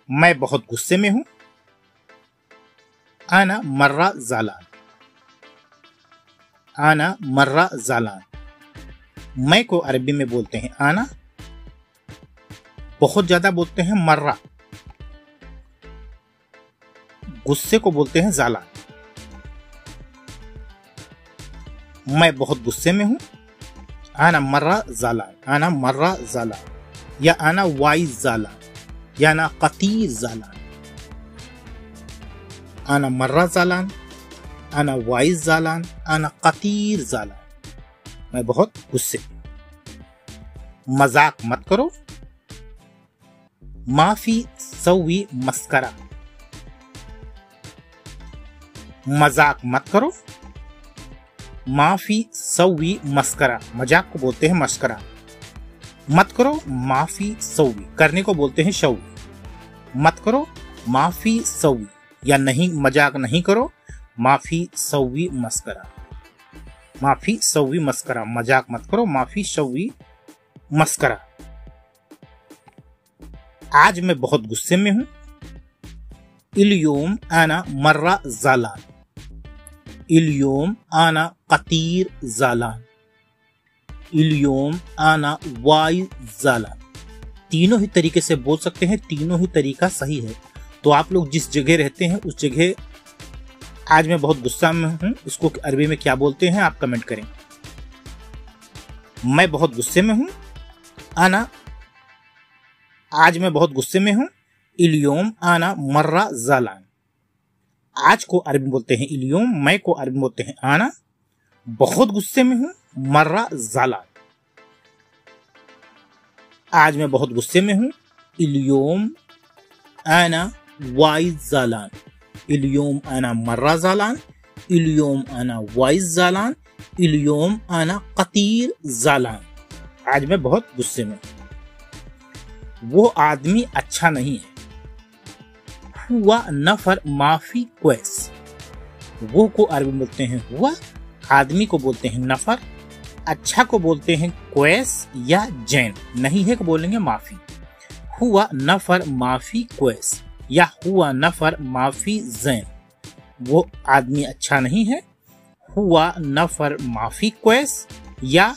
मैं बहुत गुस्से में हूं। आना मर्रा ज़ालान। आना मर्रा ज़ालान। मैं को अरबी में बोलते हैं आना, बहुत ज्यादा बोलते हैं मर्रा, गुस्से को बोलते हैं ज़ालान। मैं बहुत गुस्से में हूं। आना मर्रा ज़ालान। आना मर्रा ज़ालान या आना वाइज ज़ालान या आना कतीर ज़ालान। आना मर्रा ज़ालान, आना वाइज ज़ालान, आना कतीर ज़ालान। मैं बहुत गुस्से। मजाक मत करो। माफी सवी मस्करा। मजाक मत करो। माफी सवी मस्करा। मजाक को बोलते हैं मस्करा। मत करो माफी सवी, करने को बोलते हैं शवी। मत करो माफी सवी या नहीं, मजाक नहीं करो। माफी सवी मस्करा। माफी सवी मस्करा, मजाक मत करो। माफी सवी मस्करा। आज मैं बहुत गुस्से में हूं। इल्योम आना मर्रा ज़ालान। इल्योम आना कतीर ज़ालान। इल्योम आना वाइज ज़ालान। तीनों ही तरीके से बोल सकते हैं, तीनों ही तरीका सही है। तो आप लोग जिस जगह रहते हैं उस जगह आज मैं बहुत गुस्सा में हूं, इसको अरबी में क्या बोलते हैं आप कमेंट करें। मैं बहुत गुस्से में हूं। आना, आज मैं बहुत गुस्से में हूं। इल्योम आना मर्रा ज़ालान। आज को अरबी में बोलते हैं इल्योम, मैं को अरबी में बोलते हैं आना। बहुत गुस्से में हूं, मर्रा ज़ालान। आज मैं बहुत गुस्से में हूं। इल्योम आना वाइज ज़ालान। इल्योम आना मर्रा ज़ालान। इल्योम आना वाइज ज़ालान। इल्योम आना कतीर ज़ालान। आज मैं बहुत गुस्से में हूं। वो आदमी अच्छा नहीं है। हुआ नफर माफी क्वेस। वो को अरबी में बोलते हैं हुआ, आदमी को बोलते हैं नफर, अच्छा को बोलते हैं क्वेस या जैन, नहीं है को बोलेंगे माफी। हुआ नफर माफी क्वेस या हुआ नफर माफी जैन। वो आदमी अच्छा नहीं है। हुआ नफर माफी क्वेस या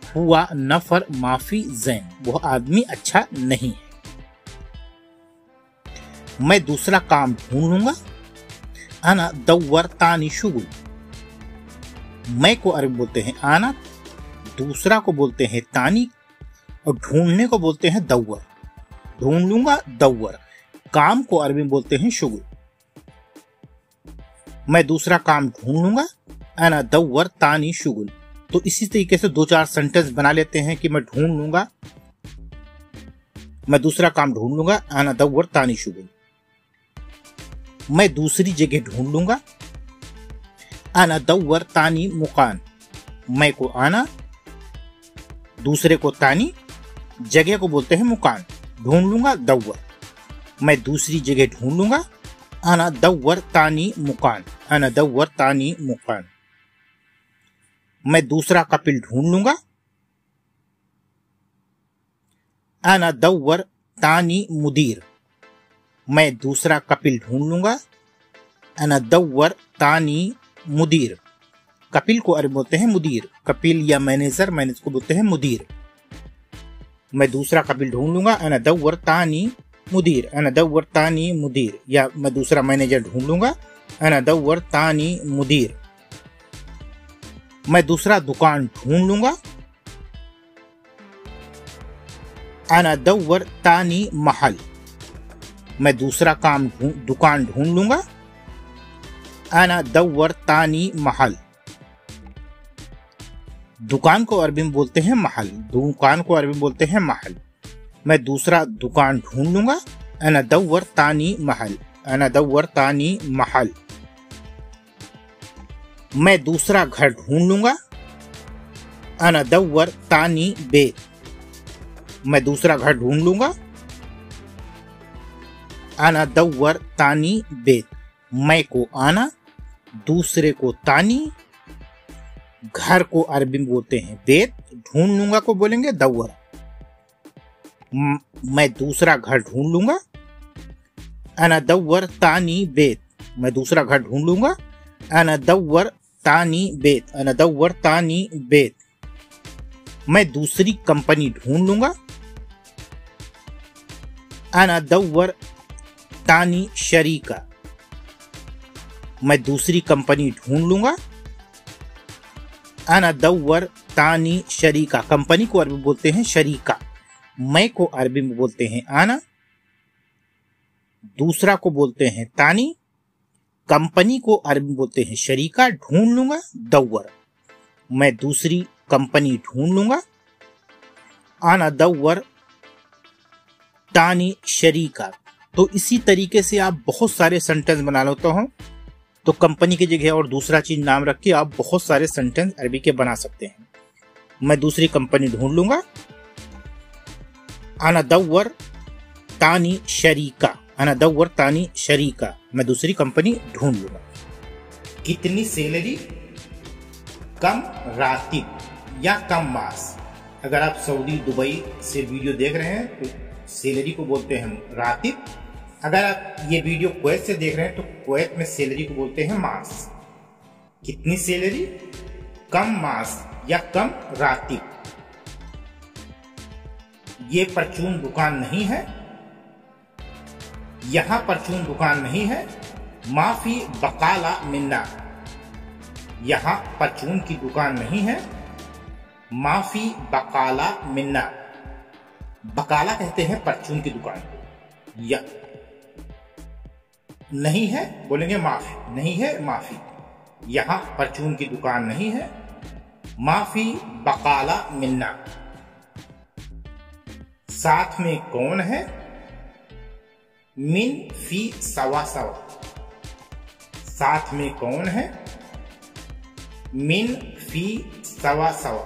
हुआ नफर माफी जैन। वो आदमी अच्छा नहीं है। मैं दूसरा काम ढूंढ लूंगा। आना दव्वर तानी शुगुल। मैं को अरबी बोलते हैं आना, दूसरा को बोलते हैं तानी और ढूंढने को बोलते हैं दव्वर। ढूंढ लूंगा दव्वर। काम को अरबी में बोलते हैं शुगुल। मैं दूसरा काम ढूंढ लूंगा। आना दव्वर तानी शुगुल। तो इसी तरीके से 2-4 सेंटेंस बना लेते हैं कि मैं ढूंढ लूंगा, मैं दूसरा काम ढूंढ लूंगा। आना दव्वर तानी शुगुल। मैं दूसरी जगह ढूंढ लूंगा। आना दव्वर तानी मुकान। मैं को आना, दूसरे को तानी, जगह को बोलते हैं मुकान। ढूंढ लूंगा दव्वर। मैं दूसरी जगह ढूंढ लूंगा। आना दव्वर तानी मुकान। आना दव्वर तानी मुकान। मैं दूसरा कपिल ढूंढ लूंगा। आना दव्वर तानी मुदीर। मैं दूसरा कपिल ढूंढ लूंगा। अना दव्वर तानी मुदीर। कपिल को अरबी बोलते हैं मुदीर। कपिल या मैनेजर, मैनेजर को बोलते हैं मुदीर। मैं दूसरा कपिल ढूंढ लूंगा। अना दव्वर तानी मुदीर। अना दव्वर तानी मुदीर या मैं दूसरा मैनेजर ढूंढ लूंगा। अना दव्वर तानी मुदीर। मैं दूसरा दुकान ढूंढ लूंगा। अना दव्वर तानी महल। मैं दूसरा काम दुकान ढूंढ लूंगा। अना दव्वर तानी महल। दुकान को अरबी में बोलते हैं महल। दुकान को अरबी में बोलते हैं महल। मैं दूसरा दुकान ढूंढ लूंगा। अना दव्वर तानी महल। अना दव्वर तानी महल। मैं दूसरा घर ढूंढ लूंगा। अना दव्वर तानी बेत। मैं दूसरा घर ढूंढ लूंगा। अना दव्वर तानी बेत। मैं को आना, दूसरे को तानी, घर को अरबी में बोलते हैं बेत, ढूंढ लूंगा को बोलेंगे दव्वर। मैं दूसरा घर ढूंढ लूंगा। अना दव्वर तानी बेत, मैं दूसरा घर ढूंढ लूंगा। अना दव्वर तानी बेत, अना दव्वर तानी बेत, मैं दूसरी कंपनी ढूंढ लूंगा। अना दव्वर तानी शरीका, मैं दूसरी कंपनी ढूंढ लूंगा। अना दव्वर तानी शरीका, कंपनी को अरबी में बोलते हैं शरीका, मैं को अरबी में बोलते हैं आना, दूसरा को बोलते हैं तानी, कंपनी को अरबी में बोलते हैं शरीका। ढूंढ लूंगा दव्वर, मैं दूसरी कंपनी ढूंढ लूंगा। आना दव्वर तानी शरीका। तो इसी तरीके से आप बहुत सारे सेंटेंस बना लेते हो। तो कंपनी की जगह और दूसरा चीज नाम रख के आप बहुत सारे सेंटेंस अरबी के बना सकते हैं। मैं दूसरी कंपनी ढूंढ लूंगा। अना दव्वर तानी शरीका, अना दव्वर तानी शरीका, मैं दूसरी कंपनी ढूंढ लूंगा। कितनी सैलरी, कम रातिब या कम मास। अगर आप सऊदी दुबई से वीडियो देख रहे हैं तो सैलरी को बोलते हैं रातिब। अगर आप ये वीडियो कुवैत से देख रहे हैं तो कुवैत में सैलरी को बोलते हैं मास। कितनी सैलरी, कम मास या कम रातिब। ये परचून दुकान नहीं है, यहां परचून दुकान नहीं है। माफी बकाला मिन्ना, यहां परचून की दुकान नहीं है। माफी बकाला मिन्ना, बकाला कहते हैं परचून की दुकान को। या नहीं है बोलेंगे माफी, नहीं है माफी, यहां परचून की दुकान नहीं है। माफी बकाला मिन्ना। साथ में कौन है, मिन फी सवा सवा, साथ में कौन है, मिन फी सवा सवा,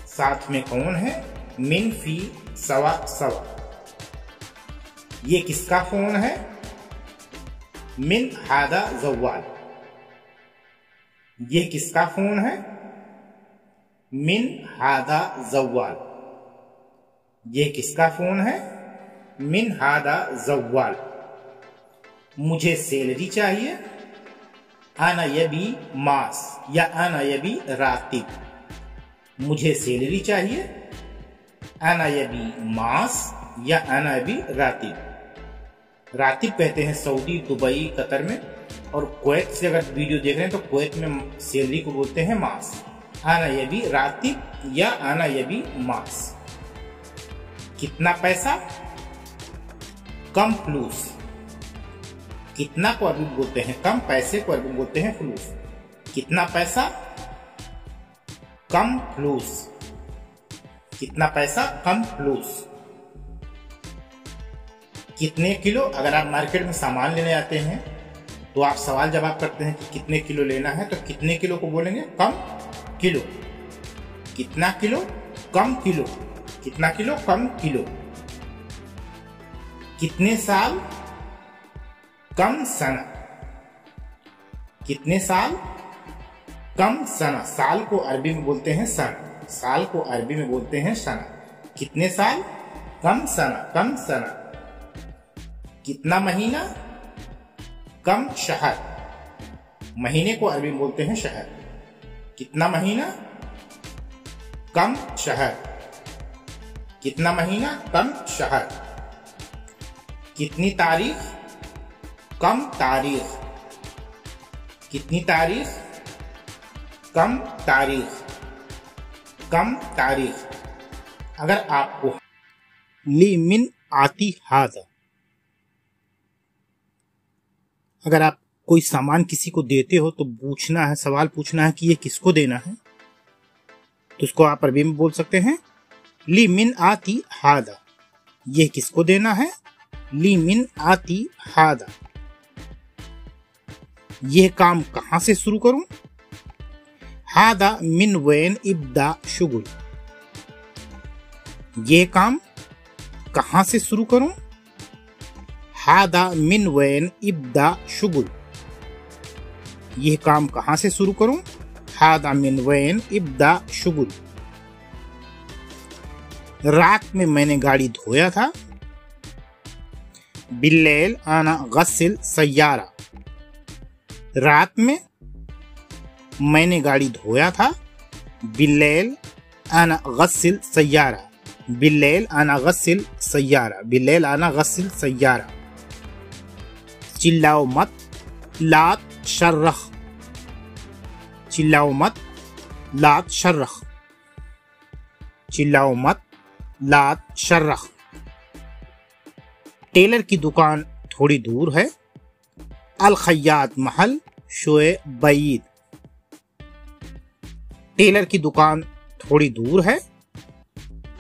साथ में कौन है, मिन फी सवा सवा। ये किसका फोन है, मिन हादा जव्वाल, ये किसका फोन है, मिन हादा जव्वाल, ये किसका फोन है, मिन हादा जव्वाल। मुझे सैलरी चाहिए, आना यबी मास या आना यबी रातिब। मुझे सैलरी चाहिए, आना यबी मास या आना यबी रातिब। रातिब कहते हैं सऊदी, दुबई, कतर में। और कुवैत से अगर वीडियो देख रहे हैं तो कुवैत में सैलरी को बोलते हैं मास। आना यबी रातिब या आना यबी मास। कितना पैसा, कम फ्लूस। कितना को अरबी में बोलते हैं कम, पैसे को अरबी में बोलते हैं फ्लूस। कितना पैसा, कम फ्लूस। कितना पैसा, कम फ्लूस। कितने किलो, अगर आप मार्केट में सामान लेने आते हैं तो आप सवाल जवाब करते हैं कि कितने किलो लेना है, तो कितने किलो को बोलेंगे कम किलो। कितना किलो, कम किलो। कितना किलो, कम किलो। कितने साल, कम सना। कितने साल, कम सना। साल को अरबी में बोलते हैं सन, साल को अरबी में बोलते हैं सना। कितने साल, कम सना, कम सना। कितना महीना, कम शहर। महीने को अरबी में बोलते हैं शहर। कितना महीना, कम शहर। कितना महीना, कम शहर। कितनी तारीख, कम तारीख। कितनी तारीख, कम तारीख। कम तारीख। अगर आपको ली मिन आती हादा, अगर आप कोई सामान किसी को देते हो तो पूछना है, सवाल पूछना है कि ये किसको देना है, तो उसको आप अरबी में बोल सकते हैं ली मिन आती हादा, ये किसको देना है, ली मिन आती हादा। यह काम कहां से शुरू करूं, हादा मिन वैन इब्दा शुगुल। यह काम कहां से शुरू करूं, हादा मिन वैन इब्दा शुगुल। यह काम कहां से शुरू करूं, हादा मिन वैन इब्दा शुगुल। रात में मैंने गाड़ी धोया था, बिल्लैल अना गस्सिल सय्यारा। रात में मैंने गाड़ी धोया था। बिल्लैल अना गस्सिल सय्यारा। बिल्लैल अना गस्सिल सय्यारा। बिल्लैल अना गस्सिल सय्यारा। चिल्लाओ मत, ला तशर्रख। चिल्लाओ मत, ला तशर्रख। चिल्लाओ मत, ला तशर्रख। टेलर की दुकान थोड़ी दूर है। अल खय्यात महल शोए बईद। टेलर की दुकान थोड़ी दूर है।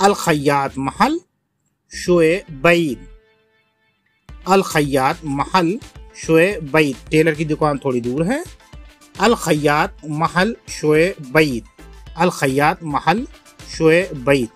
अल खय्यात महल शोए बईद। अल खय्यात महल शोए बईद। टेलर की दुकान थोड़ी दूर है। अल खय्यात महल शोए बईद। अल खय्यात महल शोए बईद।